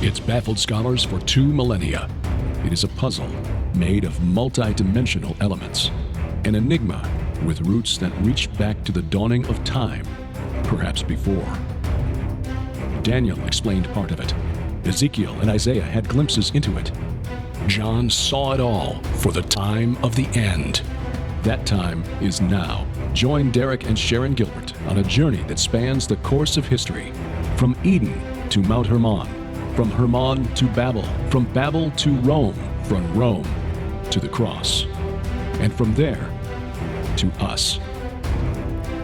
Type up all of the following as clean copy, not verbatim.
It's baffled scholars for 2 millennia. It is a puzzle made of multi-dimensional elements, an enigma with roots that reach back to the dawning of time, perhaps before. Daniel explained part of it. Ezekiel and Isaiah had glimpses into it. John saw it all for the time of the end. That time is now. Join Derek and Sharon Gilbert on a journey that spans the course of history, from Eden to Mount Hermon, from Hermon to Babel, from Babel to Rome, from Rome to the cross, and from there to us.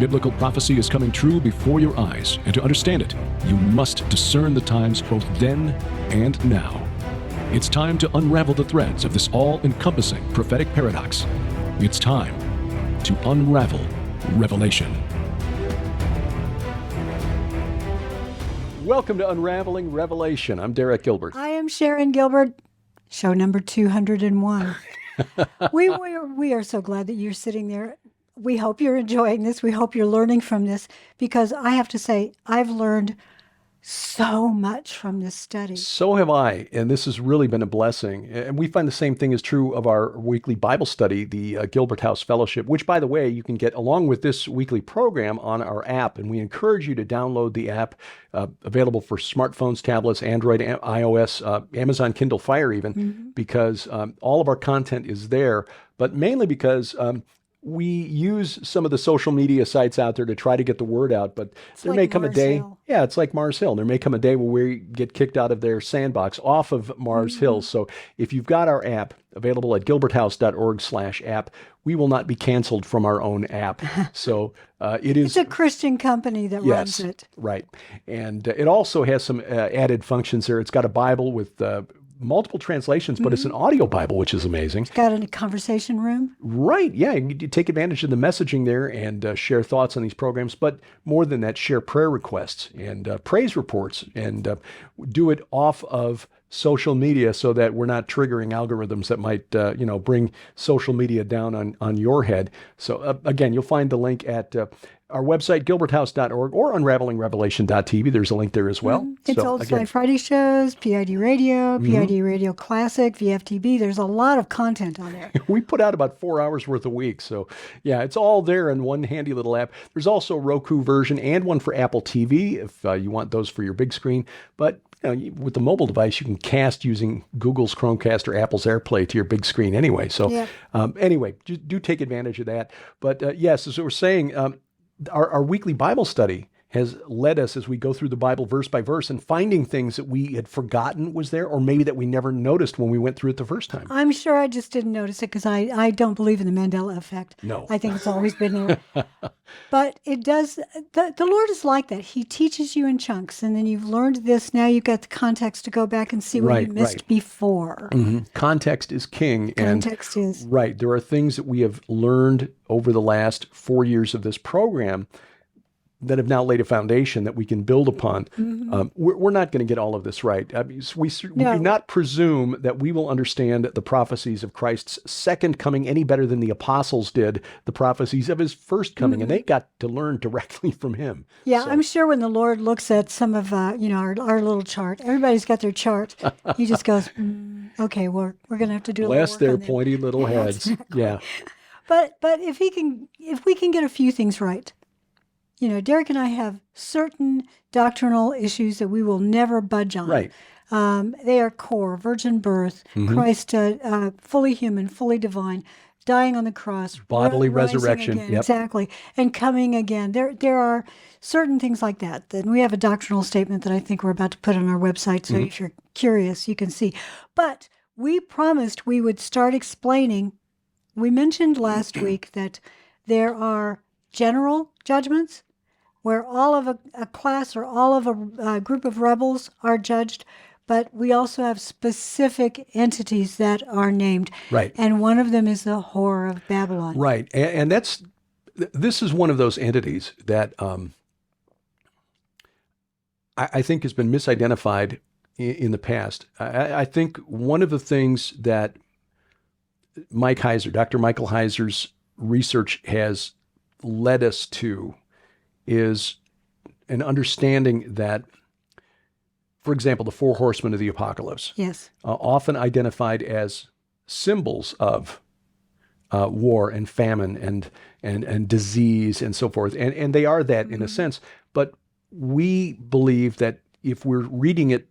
Biblical prophecy is coming true before your eyes, and to understand it, you must discern the times both then and now. It's time to unravel the threads of this all-encompassing prophetic paradox. It's time to unravel Revelation. Welcome to Unraveling Revelation. I'm Derek Gilbert. I am Sharon Gilbert, show number 201. We are so glad that you're sitting there. We hope you're enjoying this. We hope you're learning from this, because I have to say, I've learned so much from this study. So have I, and this has really been a blessing. And we find the same thing is true of our weekly Bible study, the Gilbert House Fellowship, which, by the way, you can get along with this weekly program on our app. And we encourage you to download the app, available for smartphones, tablets, Android, iOS, Amazon Kindle Fire even, because all of our content is there, but mainly because we use some of the social media sites out there to try to get the word out, but there may come a day. Yeah, it's like Mars Hill. There may come a day where we get kicked out of their sandbox off of Mars Hill. So if you've got our app available at gilberthouse.org/app, we will not be canceled from our own app. So it is. It's a Christian company that runs it. Right. And it also has some added functions there. It's got a Bible with multiple translations, but it's an audio Bible, which is amazing. It's got a conversation room. Right. Yeah. You take advantage of the messaging there and share thoughts on these programs. But more than that, share prayer requests and praise reports, and do it off of social media so that we're not triggering algorithms that might, bring social media down on your head. So again, you'll find the link at our website, gilberthouse.org, or unravelingrevelation.tv. There's a link there as well. It's so, also again, Friday shows, PID Radio, PID Radio Classic, VFTB. There's a lot of content on there. We put out about 4 hours worth a week. So yeah, it's all there in one handy little app. There's also a Roku version and one for Apple TV if you want those for your big screen. But with the mobile device, you can cast using Google's Chromecast or Apple's AirPlay to your big screen anyway. So anyway, do take advantage of that. But yes, as we're saying, our weekly Bible study has led us as we go through the Bible verse by verse and finding things that we had forgotten was there, or maybe that we never noticed when we went through it the first time. I'm sure I just didn't notice it because I don't believe in the Mandela effect. No. I think it's always been there. But it does, the Lord is like that. He teaches you in chunks, and then you've learned this. Now you've got the context to go back and see what you missed before. Context is king. Context is. Right. There are things that we have learned over the last 4 years of this program that have now laid a foundation that we can build upon. We're not going to get all of this right. I mean, we do not presume that we will understand the prophecies of Christ's second coming any better than the apostles did the prophecies of his first coming, and they got to learn directly from him. Yeah, so. I'm sure when the Lord looks at some of our little chart, everybody's got their chart. He just goes, okay, we're going to have to do a little work Bless their on them. pointy little heads. Exactly. Yeah. But if we can get a few things right. Derek and I have certain doctrinal issues that we will never budge on. Right. They are core: virgin birth, Christ, fully human, fully divine, dying on the cross, bodily rising resurrection. Again, exactly, and coming again. There are certain things like that. Then we have a doctrinal statement that I think we're about to put on our website. So if you're curious, you can see. But we promised we would start explaining. We mentioned last week that there are general judgments, where all of a class or all of a group of rebels are judged, but we also have specific entities that are named. Right. And one of them is the whore of Babylon. Right. And this is one of those entities that I think has been misidentified in the past. I think one of the things that Dr. Michael Heiser's research has led us to is an understanding that For example, the four horsemen of the apocalypse, Yes. often identified as symbols of war and famine and disease and so forth. And they are that in a sense. But we believe that if we're reading it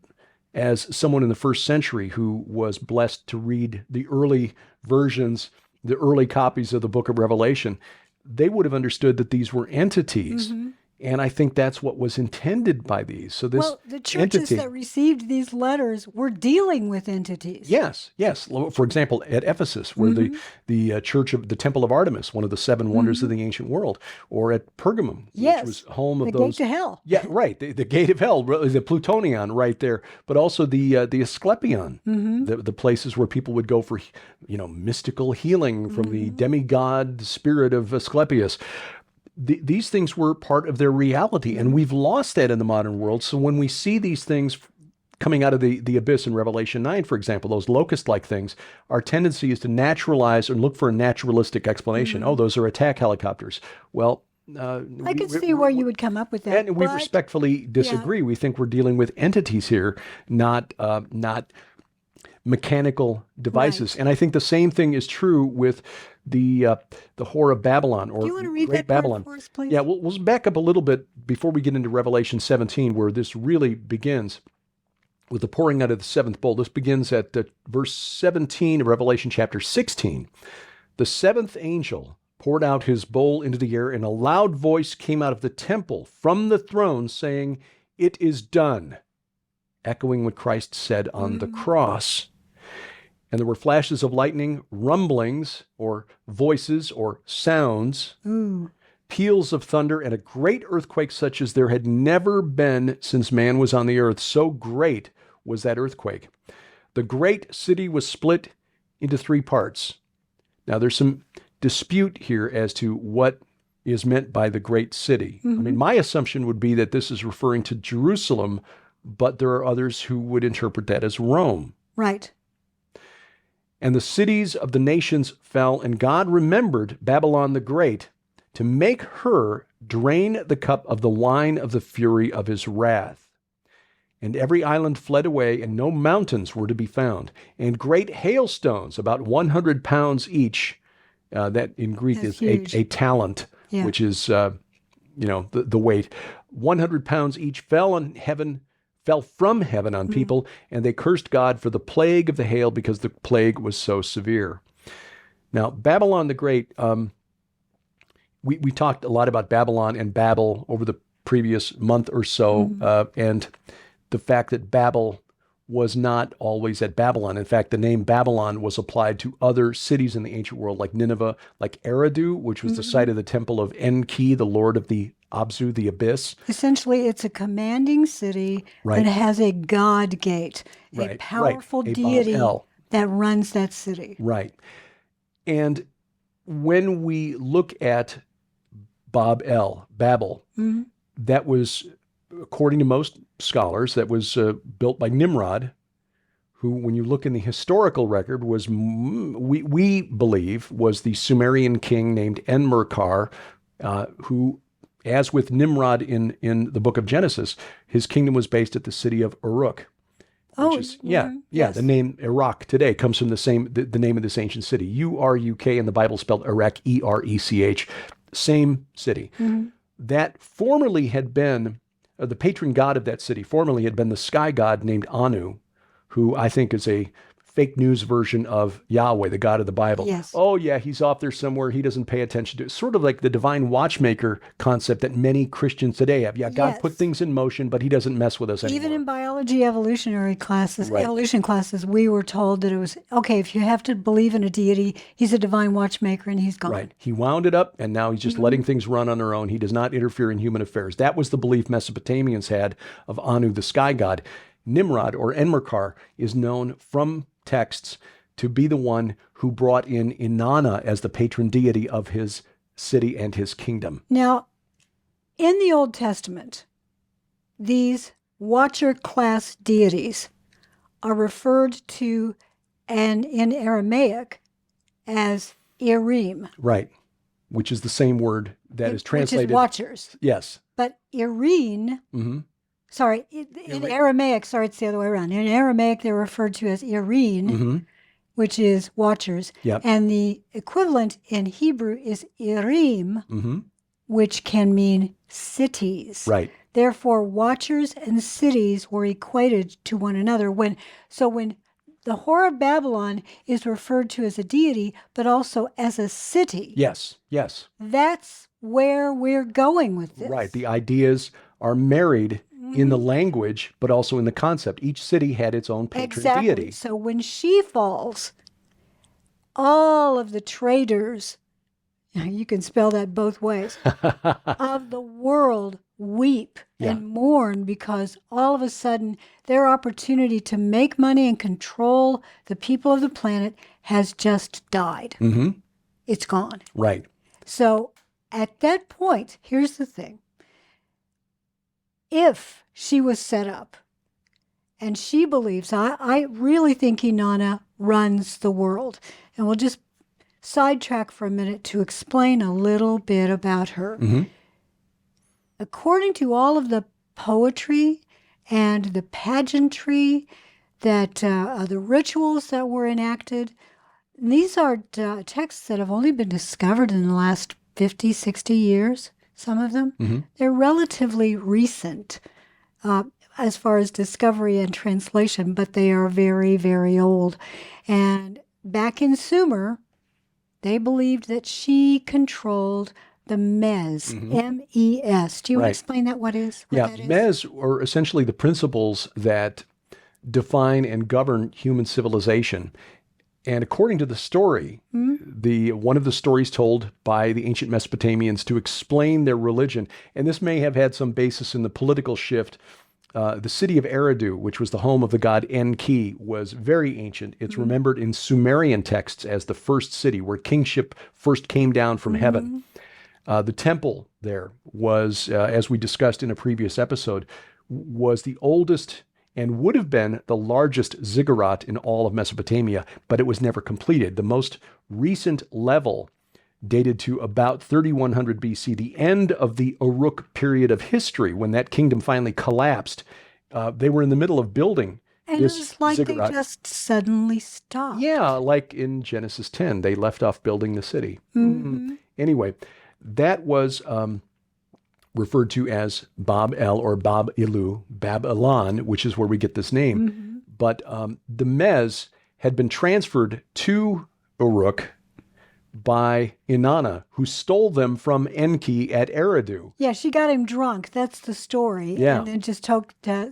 as someone in the first century who was blessed to read the early versions, the early copies of the book of Revelation, they would have understood that these were entities. And I think that's what was intended by these. So this the churches that received these letters were dealing with entities. Yes. For example, at Ephesus, where the church of the Temple of Artemis, one of the seven wonders of the ancient world, or at Pergamum, which was home of the those. gate to hell. Yeah, right. The gate of hell, the Plutonion right there, but also the Asclepion, the places where people would go for, mystical healing from the demigod spirit of Asclepius. These things were part of their reality, and we've lost that in the modern world. So when we see these things coming out of the abyss in Revelation 9, for example, those locust-like things, our tendency is to naturalize and look for a naturalistic explanation. Oh, those are attack helicopters. Well, I can see where you would come up with that. And we respectfully disagree. We think we're dealing with entities here, not mechanical devices. Right. And I think the same thing is true with the whore of Babylon, or Do you want to read Great that Babylon. For us, please? Yeah, we'll back up a little bit before we get into Revelation 17, where this really begins with the pouring out of the seventh bowl. This begins at verse 17 of Revelation chapter 16. The seventh angel poured out his bowl into the air, and a loud voice came out of the temple from the throne saying, "It is done," echoing what Christ said on the cross. And there were flashes of lightning, rumblings, or voices, or sounds, peals of thunder, and a great earthquake such as there had never been since man was on the earth. So great was that earthquake. The great city was split into three parts. Now, there's some dispute here as to what is meant by the great city. I mean, my assumption would be that this is referring to Jerusalem, but there are others who would interpret that as Rome. Right. And the cities of the nations fell, and God remembered Babylon the Great to make her drain the cup of the wine of the fury of his wrath. And every island fled away, and no mountains were to be found. And great hailstones, about 100 pounds each, that in Greek That's is a talent, which is, the weight. 100 pounds each fell from heaven on people, and they cursed God for the plague of the hail because the plague was so severe. Now, Babylon the Great, we talked a lot about Babylon and Babel over the previous month or so, and the fact that Babel was not always at Babylon. In fact, the name Babylon was applied to other cities in the ancient world, like Nineveh, like Eridu, which was the site of the temple of Enki, the lord of the Abzu, the abyss. Essentially, it's a commanding city that has a god gate, a powerful deity that runs that city. Right. And when we look at Babel, that was, according to most scholars, that was built by Nimrod, who, when you look in the historical record, was, we believe, was the Sumerian king named Enmerkar, who, as with Nimrod in the book of Genesis, his kingdom was based at the city of Uruk. The name Iraq today comes from the name of this ancient city. U-R-U-K, and the Bible spelled Iraq, E-R-E-C-H, same city. That formerly had been, the patron god of that city formerly had been the sky god named Anu, who I think is a fake news version of Yahweh, the God of the Bible. Yes. Oh yeah, he's off there somewhere. He doesn't pay attention to it. Sort of like the divine watchmaker concept that many Christians today have. Yeah, God put things in motion, but he doesn't mess with us anymore. Even in biology evolution classes, we were told that it was, okay, if you have to believe in a deity, he's a divine watchmaker and he's gone. Right. He wound it up, and now he's just letting things run on their own. He does not interfere in human affairs. That was the belief Mesopotamians had of Anu, the sky god. Nimrod, or Enmerkar, is known from texts to be the one who brought in Inanna as the patron deity of his city and his kingdom. Now, in the Old Testament, these watcher class deities are referred to, and in Aramaic, as Irim. Right, which is the same word that is translated. Which is watchers. Yes. But Irene Sorry, in Aramaic, sorry, it's the other way around. In Aramaic, they're referred to as Irin, Mm-hmm. which is watchers. Yep. And the equivalent in Hebrew is Irim, Mm-hmm. which can mean cities. Right. Therefore, watchers and cities were equated to one another. When the Whore of Babylon is referred to as a deity, but also as a city. Yes. Yes. That's where we're going with this. Right. The ideas are married in the language, but also in the concept. Each city had its own patron deity. So when she falls, all of the traders, you can spell that both ways, of the world weep and mourn because all of a sudden their opportunity to make money and control the people of the planet has just died. Mm-hmm. It's gone. Right. So at that point, here's the thing. If she was set up and she believes, I really think Inanna runs the world. And we'll just sidetrack for a minute to explain a little bit about her. Mm-hmm. According to all of the poetry and the pageantry, that the rituals that were enacted, these are texts that have only been discovered in the last 50, 60 years, some of them. Mm-hmm. They're relatively recent as far as discovery and translation, but they are very, very old. And back in Sumer, they believed that she controlled the Mes, M-E-S. Do you want to explain that? What that is? Mes are essentially the principles that define and govern human civilization. And according to the story, one of the stories told by the ancient Mesopotamians to explain their religion, and this may have had some basis in the political shift. The city of Eridu, which was the home of the god Enki, was very ancient. It's remembered in Sumerian texts as the first city where kingship first came down from heaven. The temple there was, as we discussed in a previous episode, was the oldest and would have been the largest ziggurat in all of Mesopotamia, but it was never completed. The most recent level dated to about 3100 BC, the end of the Uruk period of history, when that kingdom finally collapsed. They were in the middle of building and this it was like ziggurat. They just suddenly stopped. Yeah, like in Genesis 10, they left off building the city. Anyway, that was referred to as Bab-el or Bab-ilu, Babylon, which is where we get this name. But the Mes had been transferred to Uruk by Inanna, who stole them from Enki at Eridu. Yeah, she got him drunk. That's the story. Yeah. And then just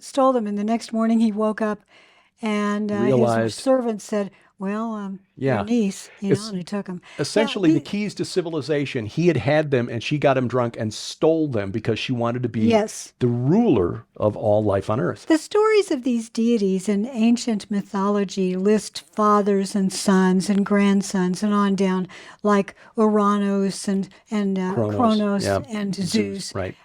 stole them. And the next morning he woke up and Realized- his servant said, well, your niece, Inanna, took them. Essentially, the keys to civilization, he had them and she got him drunk and stole them because she wanted to be the ruler of all life on earth. The stories of these deities in ancient mythology list fathers and sons and grandsons and on down, like Uranus and Kronos and Zeus. Right.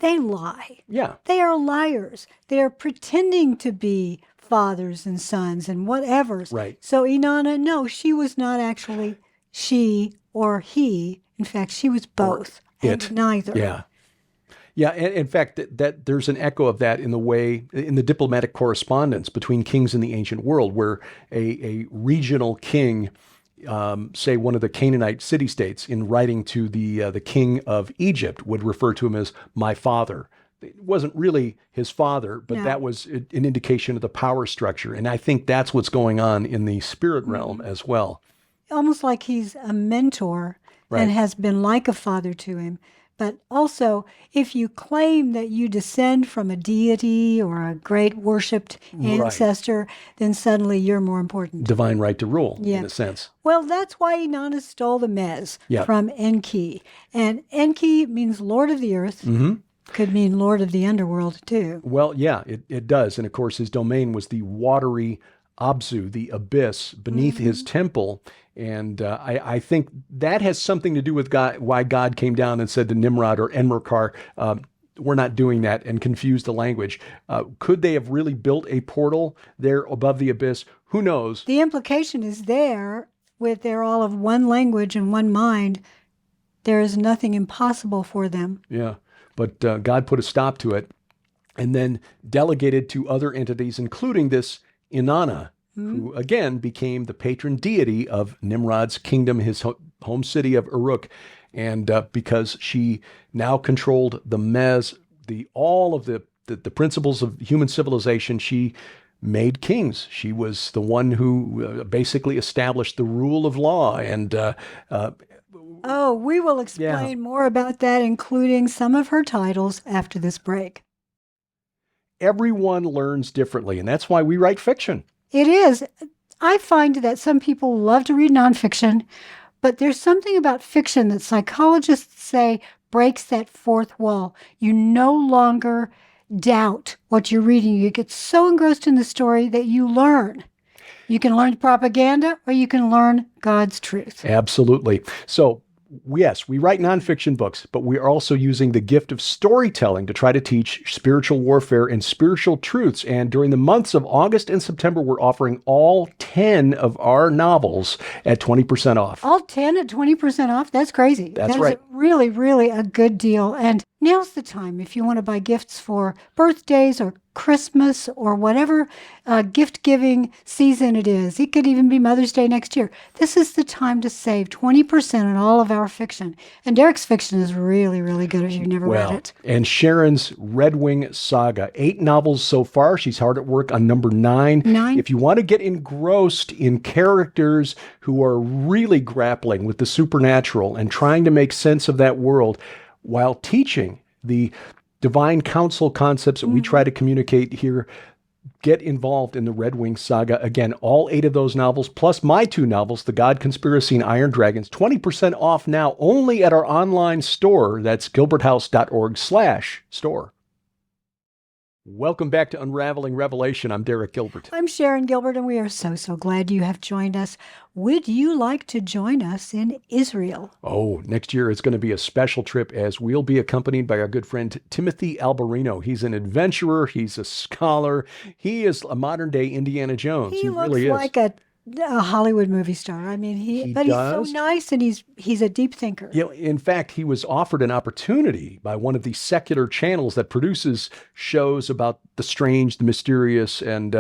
They lie. Yeah. They are liars. They are pretending to be fathers and sons and whatever. Right. So Inanna, no, she was not actually she or he. In fact, she was both and neither. Yeah. Yeah, and in fact, that there's an echo of that in the diplomatic correspondence between kings in the ancient world, where a regional king, say one of the Canaanite city-states, in writing to the king of Egypt, would refer to him as my father. It wasn't really his father, but that was an indication of the power structure. And I think that's what's going on in the spirit realm as well. Almost like he's a mentor and has been like a father to him. But also, if you claim that you descend from a deity or a great worshipped ancestor, then suddenly you're more important. Divine right to rule, in a sense. Well, that's why Inanna stole the Mes from Enki. And Enki means Lord of the Earth. Could mean Lord of the Underworld, too. Well, yeah, it does. And of course, his domain was the watery Abzu, the abyss beneath his temple. And I think that has something to do with why God came down and said to Nimrod or Enmerkar, we're not doing that, and confused the language. Could they have really built a portal there above the abyss? Who knows? The implication is there, with they're all of one language and one mind, there is nothing impossible for them. Yeah. But God put a stop to it. and then delegated to other entities, including this Inanna, who again became the patron deity of Nimrod's kingdom, his home city of Uruk. And because she now controlled the all of the principles of human civilization, she made kings. She was the one who basically established the rule of law. And oh, we will explain more about that, including some of her titles after this break. Everyone learns differently, and that's why we write fiction. It is. I find that some people love to read nonfiction, but there's something about fiction that psychologists say breaks that fourth wall. You no longer doubt what you're reading. You get so engrossed in the story that you learn. You can learn propaganda or you can learn God's truth. Absolutely. So, yes, we write nonfiction books, but we are also using the gift of storytelling to try to teach spiritual warfare and spiritual truths. And during the months of August and September, we're offering all 10 of our novels at 20% off. All 10 at 20% off? That's crazy. That's right. Really, really a good deal. And now's the time if you want to buy gifts for birthdays or Christmas or whatever gift-giving season it is. It could even be Mother's Day next year. This is the time to save 20% on all of our fiction. And Derek's fiction is really, really good if you've never read it. And Sharon's Red Wing Saga, 8 novels so far. She's hard at work on number 9. If you want to get engrossed in characters who are really grappling with the supernatural and trying to make sense of that world while teaching the divine counsel concepts that we try to communicate here, get involved in the Red Wing Saga. Again, all 8 of those novels, plus my 2 novels, The God Conspiracy and Iron Dragons, 20% off now only at our online store. That's gilberthouse.org/store. Welcome back to Unraveling Revelation. I'm Derek Gilbert. I'm Sharon Gilbert, and we are so glad you have joined us. Would you like to join us in Israel? Oh, next year it's going to be a special trip as we'll be accompanied by our good friend Timothy Alberino. He's an adventurer. He's a scholar. He is a modern-day Indiana Jones. He looks really like a Hollywood movie star. I mean, he's so nice, and he's a deep thinker. Yeah, in fact, he was offered an opportunity by one of these secular channels that produces shows about the strange, the mysterious, and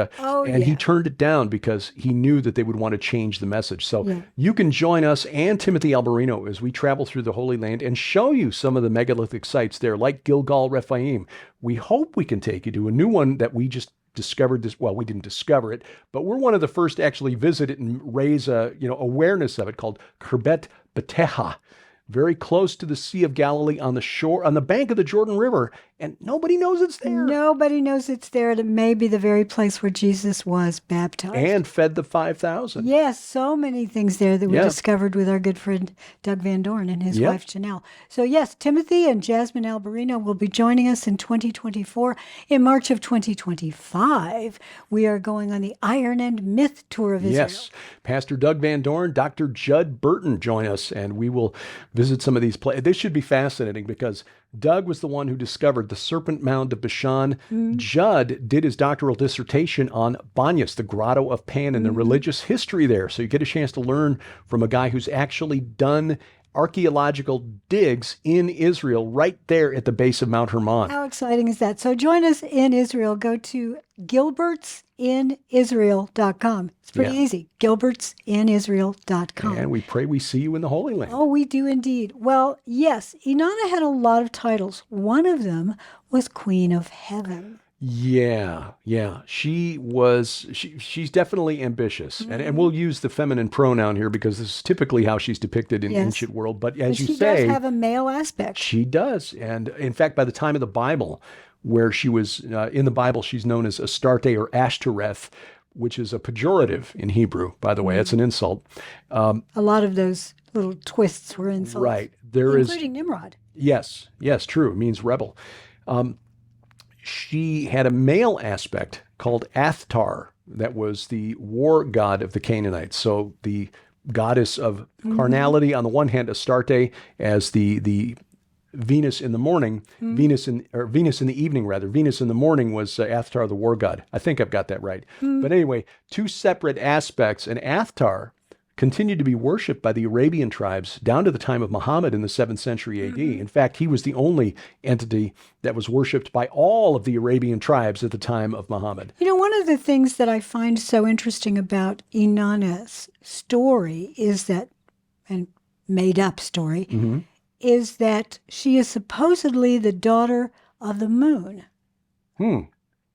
he turned it down because he knew that they would want to change the message. So you can join us and Timothy Alberino as we travel through the Holy Land and show you some of the megalithic sites there, like Gilgal Rephaim. We hope we can take you to a new one that we just discovered this. Well, we didn't discover it, but we're one of the first to actually visit it and raise awareness of it, called Kerbet Beteha, very close to the Sea of Galilee on the bank of the Jordan River, and nobody knows it's there. Nobody knows it's there, and it may be the very place where Jesus was baptized. And fed the 5,000. Yes, so many things there that we discovered with our good friend Doug Van Dorn and his wife Janelle. So yes, Timothy and Jasmine Alberino will be joining us in 2024. In March of 2025, we are going on the Iron and Myth Tour of Israel. Yes, Pastor Doug Van Dorn, Dr. Judd Burton join us, and we will visit some of these places. This should be fascinating because Doug was the one who discovered the Serpent Mound of Bashan. Judd did his doctoral dissertation on Banyas, the Grotto of Pan, and the religious history there. So you get a chance to learn from a guy who's actually done archaeological digs in Israel right there at the base of Mount Hermon. How exciting is that? So join us in Israel. Go to gilbertsinisrael.com. It's pretty easy. gilbertsinisrael.com. And we pray we see you in the Holy Land. Oh, we do indeed. Well, yes, Inanna had a lot of titles. One of them was Queen of Heaven. Yeah. She's definitely ambitious. And we'll use the feminine pronoun here because this is typically how she's depicted in ancient world. But as you say, she does have a male aspect. She does. And in fact, by the time of the Bible, where she was in the Bible, she's known as Astarte or Ashtoreth, which is a pejorative in Hebrew, by the way. It's an insult. A lot of those little twists were insults. Right. Including Nimrod. Yes, true. It means rebel. She had a male aspect called Astarte, that was the war god of the Canaanites. So the goddess of carnality on the one hand, Astarte, as the Venus in the morning, Venus in the evening rather. Venus in the morning was Astarte, the war god. I think I've got that right. But anyway, two separate aspects, and Astarte continued to be worshipped by the Arabian tribes down to the time of Muhammad in the 7th century AD. In fact, he was the only entity that was worshipped by all of the Arabian tribes at the time of Muhammad. You know, one of the things that I find so interesting about Inanna's story is that, and made up story, is that she is supposedly the daughter of the moon.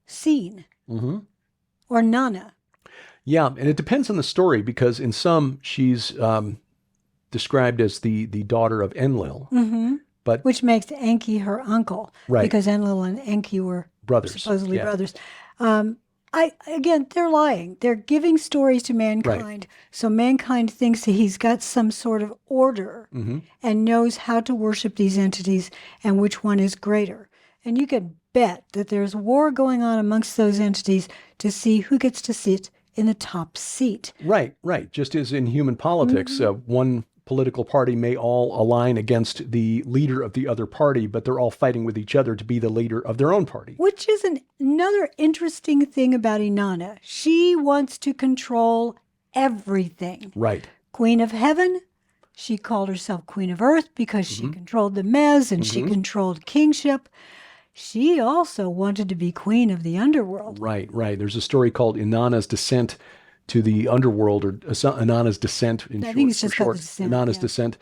Seen. Or Nana. Yeah, and it depends on the story, because in some she's described as the daughter of Enlil. But which makes Enki her uncle. Right. Because Enlil and Enki were brothers. supposedly brothers. Again, they're lying. They're giving stories to mankind. Right. So mankind thinks that he's got some sort of order and knows how to worship these entities and which one is greater. And you can bet that there's war going on amongst those entities to see who gets to sit in the top seat. Right. Just as in human politics, one political party may all align against the leader of the other party, but they're all fighting with each other to be the leader of their own party. Which is another interesting thing about Inanna. She wants to control everything. Right. Queen of Heaven. She called herself Queen of Earth because she controlled the Mez and she controlled kingship. She also wanted to be queen of the underworld. Right. There's a story called Inanna's Descent to the Underworld, or Inanna's Descent in I think it's just called short. The Descent, Inanna's Descent,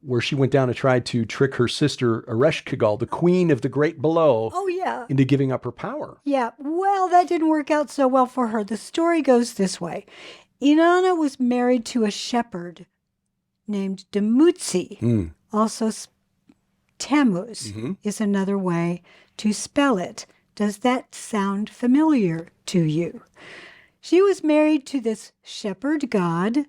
where she went down and tried to trick her sister Ereshkigal, the queen of the Great Below, into giving up her power. Yeah, well, that didn't work out so well for her. The story goes this way. Inanna was married to a shepherd named Demutzi. Also, Tammuz is another way to spell it. Does that sound familiar to you? She was married to this shepherd god,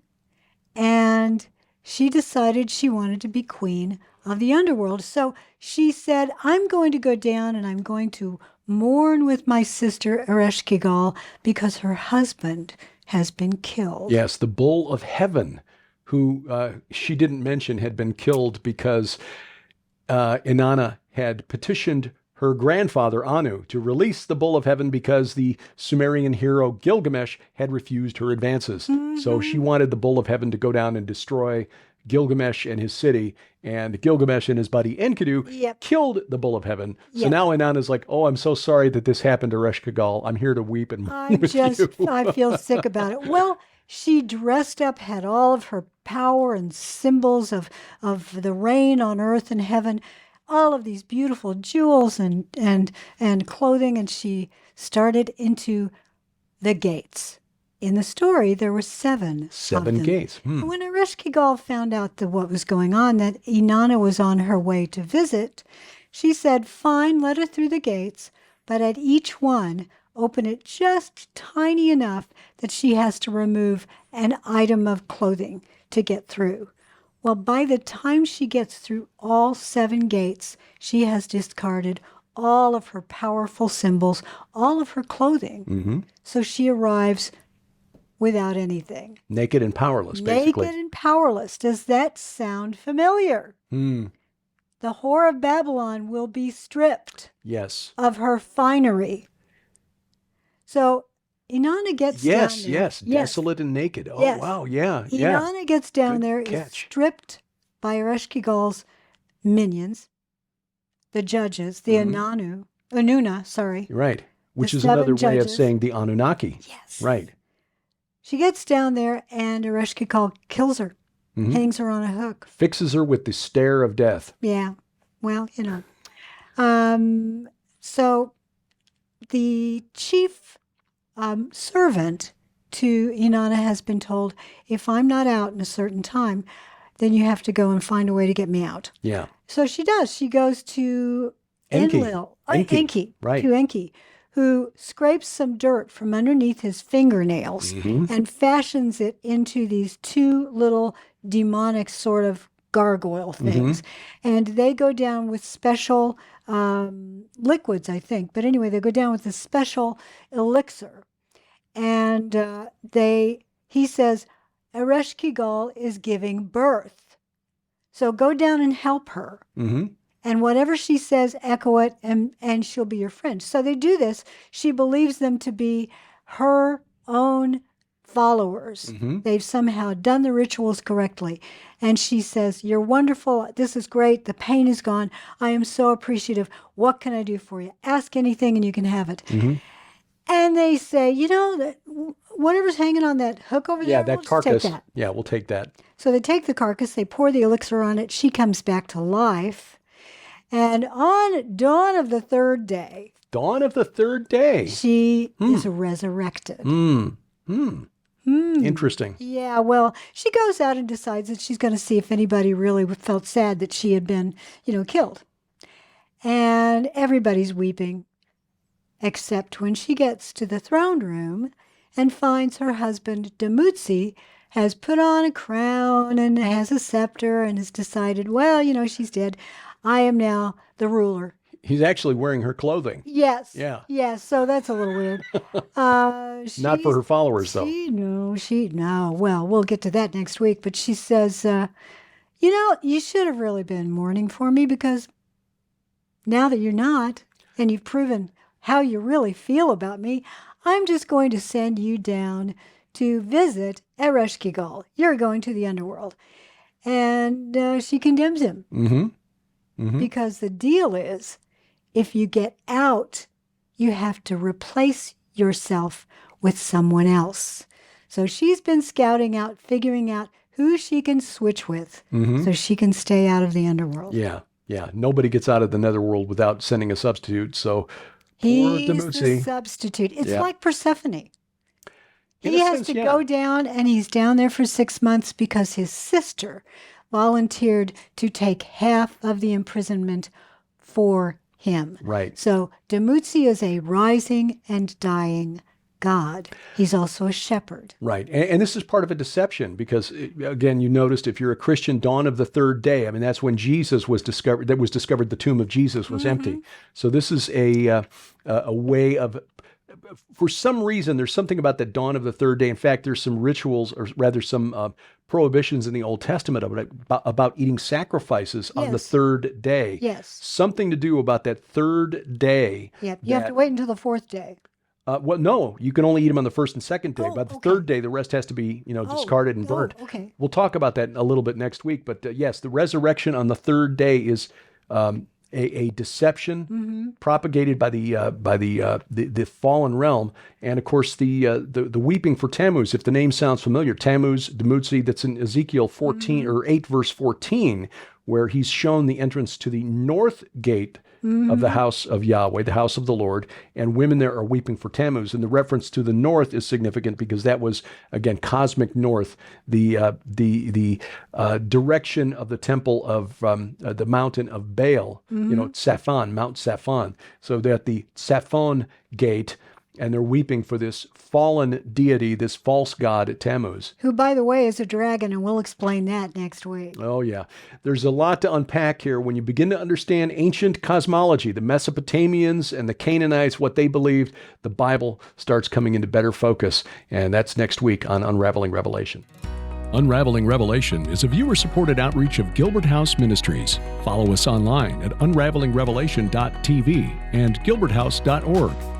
and she decided she wanted to be queen of the underworld. So she said, I'm going to go down and I'm going to mourn with my sister Ereshkigal because her husband has been killed. Yes, the bull of heaven, who she didn't mention had been killed because Inanna had petitioned her grandfather Anu to release the bull of heaven because the Sumerian hero Gilgamesh had refused her advances. So she wanted the bull of heaven to go down and destroy Gilgamesh and his city, and Gilgamesh and his buddy Enkidu killed the bull of heaven. So now Inanna's like, oh, I'm so sorry that this happened to Ereshkigal. I'm here to weep and mourn with you. I feel sick about it. Well, she dressed up, had all of her power and symbols of the rain on earth and heaven, all of these beautiful jewels and clothing, and she started into the gates. In the story, there were seven gates. When Ereshkigal found out what was going on, that Inanna was on her way to visit, she said, fine, let her through the gates, but at each one, open it just tiny enough that she has to remove an item of clothing to get through. Well, by the time she gets through all 7 gates, she has discarded all of her powerful symbols, all of her clothing. So she arrives without anything. Naked and powerless, basically. Naked and powerless. Does that sound familiar? The whore of Babylon will be stripped of her finery. So Inanna gets down there. Yes, desolate and naked. Oh, wow, yeah. Inanna gets down there, is stripped by Ereshkigal's minions, the judges, the Anuna, sorry. Right, which The is another 7 way of judges. saying the Anunnaki. Yes. Right. She gets down there, and Ereshkigal kills her, hangs her on a hook. Fixes her with the stare of death. Yeah, well, so the chief servant to Inanna has been told, if I'm not out in a certain time, then you have to go and find a way to get me out. Yeah. So she does. She goes to Enki. Enki, Right. to Enki, who scrapes some dirt from underneath his fingernails and fashions it into these 2 little demonic sort of gargoyle things. And they go down with special liquids, I think. But anyway, they go down with a special elixir. And he says, Ereshkigal is giving birth. So go down and help her. And whatever she says, echo it, and she'll be your friend. So they do this. She believes them to be her own followers. They've somehow done the rituals correctly. And she says, "You're wonderful. This is great. The pain is gone. I am so appreciative. What can I do for you? Ask anything and you can have it." And they say, that whatever's hanging on that hook over there, Yeah, we'll that just carcass. take that. Yeah, we'll take that. So they take the carcass, they pour the elixir on it. She comes back to life. And on dawn of the third day, Dawn of the third day. she is resurrected. Interesting. Yeah, well, she goes out and decides that she's going to see if anybody really felt sad that she had been, killed. And everybody's weeping, except when she gets to the throne room and finds her husband, Dumuzi, has put on a crown and has a scepter and has decided, well, she's dead. I am now the ruler. He's actually wearing her clothing. Yes. Yeah. Yes. So that's a little weird. Not for her followers, though. No. Well, we'll get to that next week. But she says, you should have really been mourning for me, because now that you're not, and you've proven how you really feel about me, I'm just going to send you down to visit Ereshkigal. You're going to the underworld. And she condemns him. Because the deal is, if you get out, you have to replace yourself with someone else. So she's been scouting out, figuring out who she can switch with so she can stay out of the underworld. Yeah. Nobody gets out of the netherworld without sending a substitute. So poor He's Dumuzi. the substitute. It's like Persephone. In He a has sense, to yeah. go down, and he's down there for 6 months because his sister volunteered to take half of the imprisonment for him. Right. So Dumuzi is a rising and dying god. He's also a shepherd. Right. And this is part of a deception because, again, you noticed if you're a Christian, dawn of the third day, I mean, that's when Jesus was discovered, the tomb of Jesus was empty. So this is a way of, for some reason, there's something about the dawn of the third day. In fact, there's some rituals, or rather some prohibitions in the Old Testament about eating sacrifices on the third day. Yes. Something to do about that third day. Yep. You have to wait until the fourth day. Well, no, you can only eat them on the first and second day. By the third day, the rest has to be, discarded and burnt. Okay. We'll talk about that a little bit next week. But yes, the resurrection on the third day is a deception propagated by the fallen realm, and of course the weeping for Tammuz. If the name sounds familiar, Tammuz, Dumuzi, that's in Ezekiel 14 or 8 verse 14, where he's shown the entrance to the north gate of the house of Yahweh, the house of the Lord, and women there are weeping for Tammuz. And the reference to the north is significant because that was, again, cosmic north, the direction of the temple of the mountain of Baal, Saphon, Mount Saphon. So they're at the Saphon gate, and they're weeping for this fallen deity, this false god Tammuz. Who, by the way, is a dragon, and we'll explain that next week. Oh, yeah. There's a lot to unpack here. When you begin to understand ancient cosmology, the Mesopotamians and the Canaanites, what they believed, the Bible starts coming into better focus. And that's next week on Unraveling Revelation. Unraveling Revelation is a viewer-supported outreach of Gilbert House Ministries. Follow us online at unravelingrevelation.tv and gilberthouse.org.